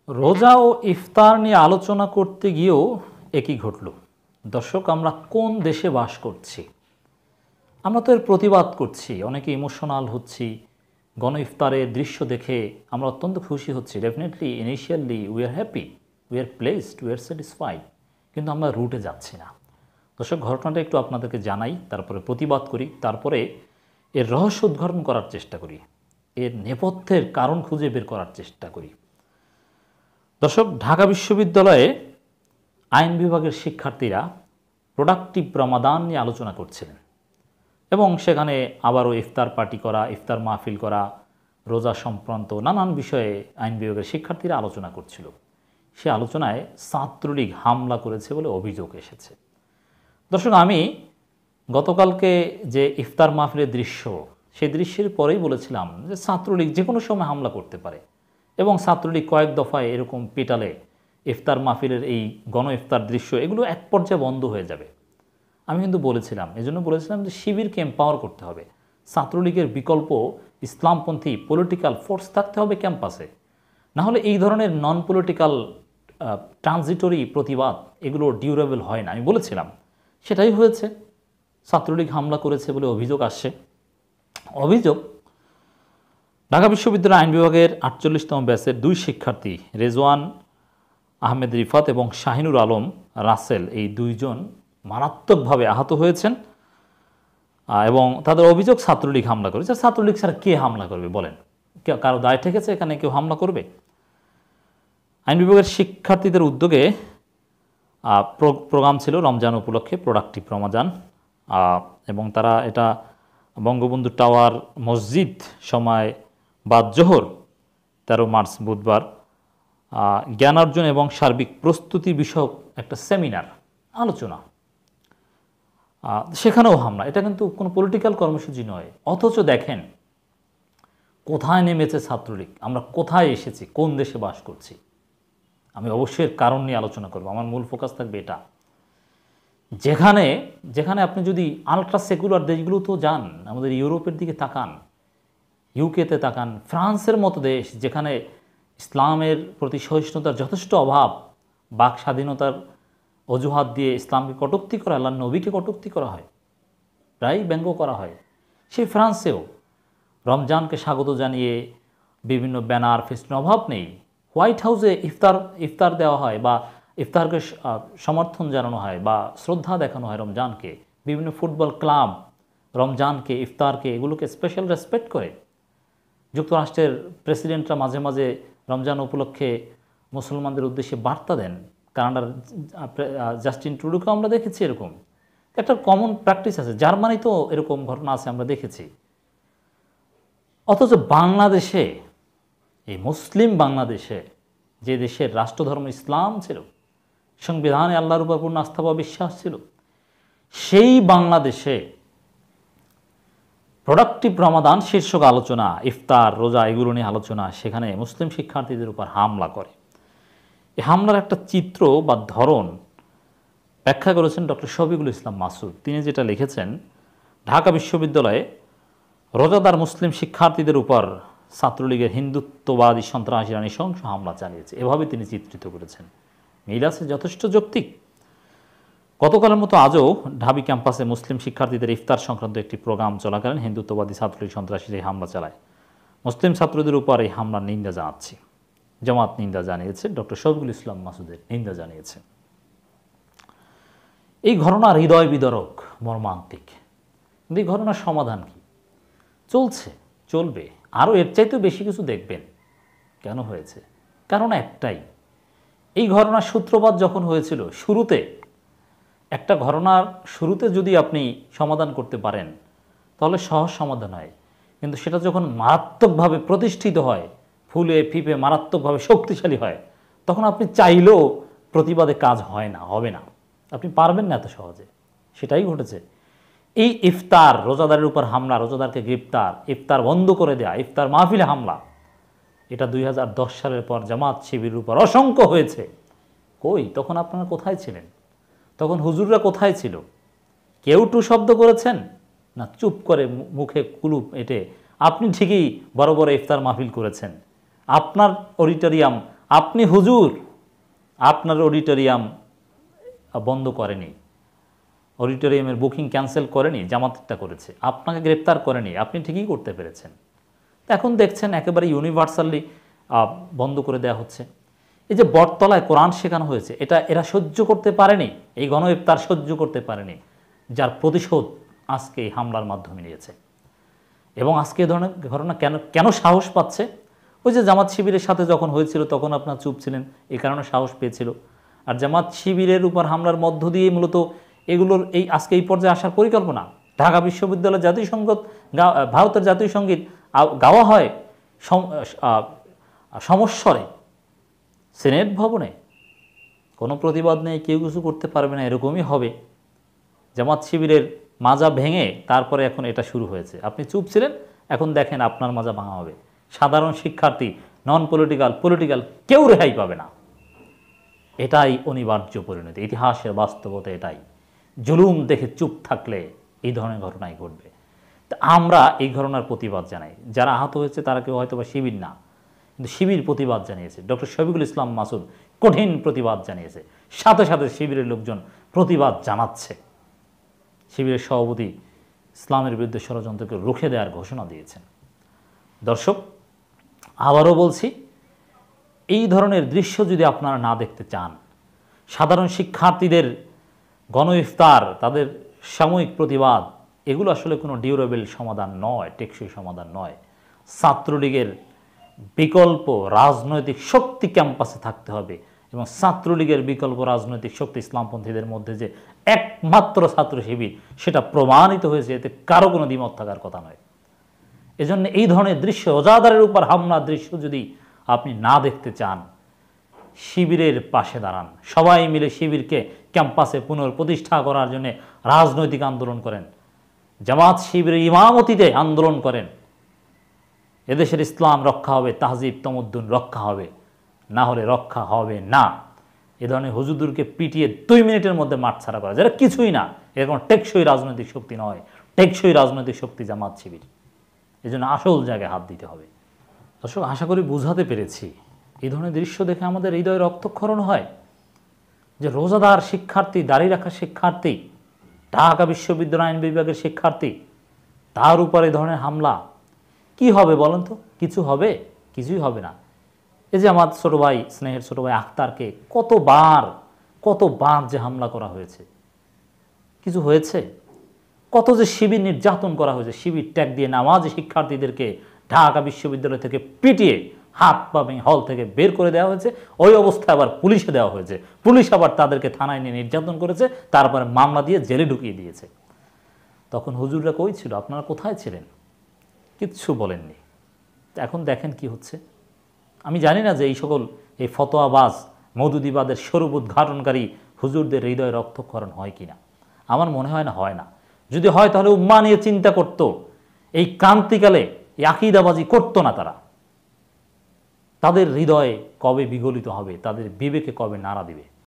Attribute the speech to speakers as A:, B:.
A: রোজা ও ইফতার নিয়ে আলোচনা করতে গিয়েও একই ঘটল। দর্শক, আমরা কোন দেশে বাস করছি? আমরা তো এর প্রতিবাদ করছি, অনেকে ইমোশনাল হচ্ছি, গণ ইফতারের দৃশ্য দেখে আমরা অত্যন্ত খুশি হচ্ছি। Definitely initially we are happy, we are placed, we are satisfied, কিন্তু আমরা রুটে যাচ্ছি না। দর্শক, ঘটনাটা একটু আপনাদেরকে জানাই, তারপরে প্রতিবাদ করি, তারপরে এর রহস্য উদ্ঘাটন করার চেষ্টা করি, এর নেপথ্যের কারণ খুঁজে বের করার চেষ্টা করি। দর্শক, ঢাকা বিশ্ববিদ্যালয়ে আইন বিভাগের শিক্ষার্থীরা প্রোডাক্টিভ রমাদান নিয়ে আলোচনা করছিলেন এবং সেখানে আবারও ইফতার পার্টি করা, ইফতার মাহফিল করা, রোজা সংক্রান্ত নানান বিষয়ে আইন বিভাগের শিক্ষার্থীরা আলোচনা করছিল। সে আলোচনায় ছাত্রলীগ হামলা করেছে বলে অভিযোগ এসেছে। দর্শক, আমি গতকালকে যে ইফতার মাহফিলের দৃশ্য, সেই দৃশ্যের পরেই বলেছিলাম যে ছাত্রলীগ যে কোনো সময় হামলা করতে পারে এবং ছাত্রলীগ কয়েক দফায় এরকম পেটালে ইফতার মাহফিলের এই গণ ইফতার দৃশ্য এগুলো এক পর্যায়ে বন্ধ হয়ে যাবে। আমি কিন্তু বলেছিলাম, এজন্য বলেছিলাম যে শিবিরকে এম্পাওয়ার করতে হবে। ছাত্রলীগের বিকল্প ইসলামপন্থী পলিটিক্যাল ফোর্স থাকতে হবে ক্যাম্পাসে, না হলে এই ধরনের নন পলিটিক্যাল ট্রানজিটরি প্রতিবাদ এগুলো ডিউরেবল হয় না। আমি বলেছিলাম, সেটাই হয়েছে। ছাত্রলীগ হামলা করেছে বলে অভিযোগ আসছে। অভিযোগ, ঢাকা বিশ্ববিদ্যালয় আইন বিভাগের 48তম ব্যাচের দুই শিক্ষার্থী রেজওয়ান আহমেদ রিফাত এবং শাহিনুর আলম রাসেল, এই দুইজন মারাত্মকভাবে আহত হয়েছেন এবং তাদের অভিযোগ ছাত্রলীগ হামলা করেছে। ছাত্রলীগ ছাড়া কে হামলা করবে বলেন? কারো দায় ঠেকেছে এখানে কেউ হামলা করবে? আইন বিভাগের শিক্ষার্থীদের উদ্যোগে প্রোগ্রাম ছিল রমজান উপলক্ষে, প্রোডাক্টিভ রমজান, এবং তারা এটা বঙ্গবন্ধু টাওয়ার মসজিদ সময় বাদ জোহর 13 মার্চ বুধবার জ্ঞান অর্জন এবং সার্বিক প্রস্তুতি বিষয়ক একটা সেমিনার আলোচনা, সেখানেও হামলা। এটা কিন্তু কোনো পলিটিক্যাল কর্মসূচি নয়, অথচ দেখেন কোথায় নেমেছে ছাত্রলীগ, আমরা কোথায় এসেছি, কোন দেশে বাস করছি। আমি অবশ্যই কারণ নিয়ে আলোচনা করব, আমার মূল ফোকাস থাকবে এটা। যেখানে যেখানে আপনি যদি আলট্রা সেকুলার দেশগুলো তো যান, আমাদের ইউরোপের দিকে তাকান, ইউকেতে তাকান, ফ্রান্সের মতো দেশ যেখানে ইসলামের প্রতি সহিষ্ণুতার যথেষ্ট অভাব, বাক স্বাধীনতার অজুহাত দিয়ে ইসলামকে কটূক্তি করা, আল্লাহর নবীকে কটূক্তি করা হয়, প্রায় ব্যঙ্গ করা হয়। সেই ফ্রান্সেও রমজানকে স্বাগত জানিয়ে বিভিন্ন ব্যানার ফেস্টুন, অভাব নেই। হোয়াইট হাউসে ইফতার দেওয়া হয় বা ইফতারকে সমর্থন জানানো হয় বা শ্রদ্ধা দেখানো হয় রমজানকে। বিভিন্ন ফুটবল ক্লাব রমজানকে, ইফতারকে, এগুলোকে স্পেশাল রেসপেক্ট করে। যুক্তরাষ্ট্রের প্রেসিডেন্টরা মাঝে মাঝে রমজান উপলক্ষে মুসলমানদের উদ্দেশ্যে বার্তা দেন। কানাডার জাস্টিন ট্রুডোকে আমরা দেখেছি এরকম একটা কমন প্র্যাকটিস আছে। জার্মানিতেও এরকম ঘটনা আছে, আমরা দেখেছি। অথচ বাংলাদেশে, এই মুসলিম বাংলাদেশে, যে দেশের রাষ্ট্রধর্ম ইসলাম ছিল, সংবিধানে আল্লাহর উপর পূর্ণ আস্থা বা বিশ্বাস ছিল, সেই বাংলাদেশে প্রোডাক্টিভ রমাদান শীর্ষক আলোচনা, ইফতার, রোজা এগুলো নিয়ে আলোচনা, সেখানে মুসলিম শিক্ষার্থীদের উপর হামলা করে। এই হামলার একটা চিত্র বা ধরন ব্যাখ্যা করেছেন ডক্টর শফিকুল ইসলাম মাসুদ। তিনি যেটা লিখেছেন, ঢাকা বিশ্ববিদ্যালয়ে রোজাদার মুসলিম শিক্ষার্থীদের উপর ছাত্রলীগের হিন্দুত্ববাদী সন্ত্রাসীরা নৃশংস হামলা চালিয়েছে, এভাবে তিনি চিত্রিত করেছেন। মিল আছে, যথেষ্ট যৌক্তিক। গতকালের মতো আজও ঢাবি ক্যাম্পাসে মুসলিম শিক্ষার্থীদের ইফতার সংক্রান্ত একটি প্রোগ্রাম চলাকালীন হিন্দুত্ববাদী ছাত্রলীগ সন্ত্রাসীরা এই হামলা চালায়। মুসলিম ছাত্রদের উপর এই হামলার নিন্দা জানাচ্ছি। জামাত নিন্দা জানিয়েছে, ডক্টর শফিকুল ইসলাম মাসুদের নিন্দা জানিয়েছে। এই ঘটনা হৃদয় বিদারক, মর্মান্তিক। কিন্তু এই ঘটনার সমাধান কি? চলছে, চলবে, আরও এর চাইতেও বেশি কিছু দেখবেন। কেন হয়েছে? কারণ একটাই, এই ঘটনার সূত্রপাত যখন হয়েছিল শুরুতে, একটা ঘটনার শুরুতে যদি আপনি সমাধান করতে পারেন তাহলে সহজ সমাধান হয়। কিন্তু সেটা যখন মারাত্মকভাবে প্রতিষ্ঠিত হয়, ফুলে ফিপে মারাত্মকভাবে শক্তিশালী হয়, তখন আপনি চাইলেও প্রতিবাদে কাজ হয় না, হবে না, আপনি পারবেন না এত সহজে। সেটাই ঘটেছে। এই ইফতার, রোজাদারের উপর হামলা, রোজাদারকে গ্রেপ্তার, ইফতার বন্ধ করে দেয়া, ইফতার মাহফিলে হামলা, এটা 2010 সালের পর জামাত শিবিরের উপর অসংখ্য হয়েছে। কই তখন আপনারা কোথায় ছিলেন? তখন হুজুররা কোথায় ছিল? কেউ টু শব্দ করেছেন না? চুপ করে মুখে কুলুপ এঁটে আপনি ঠিকই বড় বড় ইফতার মাহফিল করেছেন। আপনার অডিটোরিয়াম, আপনি হুজুর আপনার অডিটোরিয়াম বন্ধ করেনি, অডিটোরিয়ামের বুকিং ক্যান্সেল করেনি, জামাতটা করেছে, আপনাকে গ্রেপ্তার করেনি, আপনি ঠিকই করতে পেরেছেন। এখন দেখছেন একেবারে ইউনিভার্সালি বন্ধ করে দেওয়া হচ্ছে। এই যে বটতলায় কোরআন শেখানো হয়েছে, এটা এরা সহ্য করতে পারেনি, এই গণইফতার সহ্য করতে পারেনি, যার প্রতিশোধ আজকে এই হামলার মাধ্যমে নিয়েছে। এবং আজকে এ ধরনের ঘটনা কেন কেন সাহস পাচ্ছে? ওই যে জামাত শিবিরের সাথে যখন হয়েছিল তখন আপনার চুপ ছিলেন, এই কারণে সাহস পেয়েছিল। আর জামাত শিবিরের উপর হামলার মধ্য দিয়ে মূলত এগুলোর এই আজকে এই পর্যায়ে আসার পরিকল্পনা। ঢাকা বিশ্ববিদ্যালয়ের জাতীয় সঙ্গীত, ভারতের জাতীয় সঙ্গীত গাওয়া হয় সমস্বরে সিনেট ভবনে, কোনো প্রতিবাদ নেই, কেউ কিছু করতে পারবে না, এরকমই হবে। জামাত শিবিরের মাজা ভেঙে তারপরে এখন এটা শুরু হয়েছে। আপনি চুপ ছিলেন, এখন দেখেন আপনার মাজা ভাঙা হবে। সাধারণ শিক্ষার্থী, নন পলিটিক্যাল কেউ রেহাই পাবে না। এটাই অনিবার্য পরিণতি, ইতিহাসের বাস্তবতা এটাই। জুলুম দেখে চুপ থাকলে এই ধরনের ঘটনাই ঘটবে। তা আমরা এই ঘটনার প্রতিবাদ জানাই। যারা আহত হয়েছে তারা কেউ হয়তো বা শিবির না, কিন্তু শিবির প্রতিবাদ জানিয়েছে। ডক্টর শফিকুল ইসলাম মাসুদ কঠিন প্রতিবাদ জানিয়েছে, সাথে সাথে শিবিরের লোকজন প্রতিবাদ জানাচ্ছে। শিবিরের সভাপতি ইসলামের বিরুদ্ধে ষড়যন্ত্রকে রুখে দেওয়ার ঘোষণা দিয়েছেন। দর্শক, আবারও বলছি, এই ধরনের দৃশ্য যদি আপনারা না দেখতে চান, সাধারণ শিক্ষার্থীদের গণইফতার, তাদের সাময়িক প্রতিবাদ, এগুলো আসলে কোনো ডিউরেবল সমাধান নয়, টেকসই সমাধান নয়। ছাত্রলীগের বিকল্প রাজনৈতিক শক্তি ক্যাম্পাসে থাকতে হবে, এবং ছাত্রলীগের বিকল্প রাজনৈতিক শক্তি ইসলামপন্থীদের মধ্যে যে একমাত্র ছাত্র শিবির, সেটা প্রমাণিত হয়েছে, এতে কারো কোনো দ্বিমত থাকার কথা নয়। এজন্য এই ধরনের দৃশ্য, রোজাদারের উপর হামলার দৃশ্য যদি আপনি না দেখতে চান, শিবিরের পাশে দাঁড়ান, সবাই মিলে শিবিরকে ক্যাম্পাসে পুনঃপ্রতিষ্ঠা করার জন্য রাজনৈতিক আন্দোলন করেন, জামাত শিবিরের ইমামতিতে আন্দোলন করেন। এদেশের ইসলাম রক্ষা হবে, তাহজিব তমদ্দুন রক্ষা হবে, না হলে রক্ষা হবে না। এ ধরনের হুজুরদেরকে পিটিয়ে 2 মিনিটের মধ্যে মাঠ ছাড়া করা, যারা কিছুই না, এর কোনো টেকসই রাজনৈতিক শক্তি নয়। টেকসই রাজনৈতিক শক্তি জামাত শিবির। এই জন্য আসল জায়গায় হাত দিতে হবে। দর্শক, আশা করি বুঝাতে পেরেছি। এই ধরনের দৃশ্য দেখে আমাদের হৃদয়ে রক্তক্ষরণ হয় যে রোজাদার শিক্ষার্থী, দাঁড়িয়ে রাখা শিক্ষার্থী, ঢাকা বিশ্ববিদ্যালয় আইন বিভাগের শিক্ষার্থী, তার উপরে এই ধরনের হামলা। কি হবে বলেন তো? কিছু হবে? কিছুই হবে না। এই যে আমার ছোটো ভাই, স্নেহের ছোটো ভাই আখতারকে কতবার যে হামলা করা হয়েছে, কিছু হয়েছে? কত যে শিবির নির্যাতন করা হয়েছে, শিবির ট্যাগ দিয়ে নামাজি শিক্ষার্থীদেরকে ঢাকা বিশ্ববিদ্যালয় থেকে পিটিয়ে হাত পা ভেঙে হল থেকে বের করে দেওয়া হয়েছে। ওই অবস্থায় আবার পুলিশে দেওয়া হয়েছে, পুলিশ আবার তাদেরকে থানায় নিয়ে নির্যাতন করেছে, তারপরে মামলা দিয়ে জেলে ঢুকিয়ে দিয়েছে। তখন হুজুররা কই ছিল? আপনারা কোথায় ছিলেন? কিচ্ছু বলেননি। এখন দেখেন কি হচ্ছে। আমি জানি না যে এই ফতোয়াবাজ, মওদুদিবাদের স্বরূপ উদ্ঘাটনকারী হুজুরদের হৃদয়ে রক্তক্ষরণ হয় কিনা। আমার মনে হয় না, হয় না। যদি হয় তাহলে উম্মাহ নিয়ে চিন্তা করত, এই ক্রান্তিকালে এই আকীদাবাজি করতো না তারা। তাদের হৃদয়ে কবে বিগলিত হবে, তাদের বিবেকে কবে নাড়া দিবে।